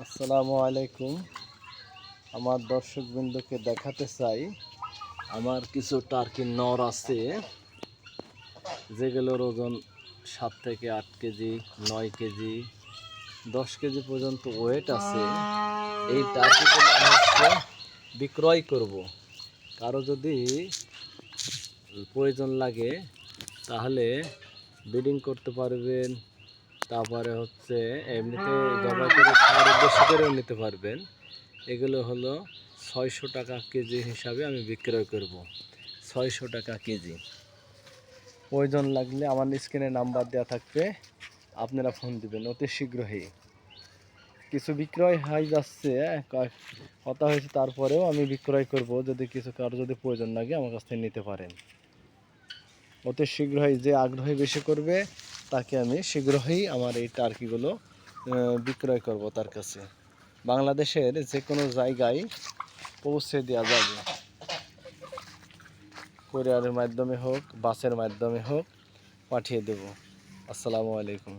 আসসালামু আলাইকুম। আমার দর্শকবৃন্দকে দেখাতে চাই আমার কিছু টার্কির নর আছে যেগুলোর ওজন 7 থেকে 8 কেজি, 9 কেজি, 10 কেজি পর্যন্ত ওয়েট আছে। এই টার্কিগুলো আমি বিক্রয় করব। কারো যদি প্রয়োজন লাগে তাহলে ব্রিডিং করতে পারবেন, তারপরে এমনিতে জবাই করে খাওয়ার উদ্দেশ্য করেও নিতে পারবেন। এগুলো হলো 600 টাকা কেজি হিসাবে আমি বিক্রয় করব। 600 টাকা কেজি। প্রয়োজন লাগলে আমার স্ক্রিনে নাম্বার দেওয়া থাকবে, আপনারা ফোন দিবেন অতি শীঘ্রই। কিছু বিক্রয় হয়ে যাচ্ছে, কথা হয়েছে, তারপরেও আমি বিক্রয় করব। যদি কারো যদি প্রয়োজন লাগে আমার কাছ থেকে নিতে পারেন অতি শীঘ্রই। যে আগ্রহী বেশি করবে তাকে আমি শীঘ্রই আমার এই টার্কিগুলো বিক্রয় করব তার কাছে। বাংলাদেশের যে কোনো জায়গায় পৌঁছে দেওয়া যাবে, কুরিয়ারের মাধ্যমে হোক, বাসের মাধ্যমে হোক, পাঠিয়ে দেব। আসসালামু আলাইকুম।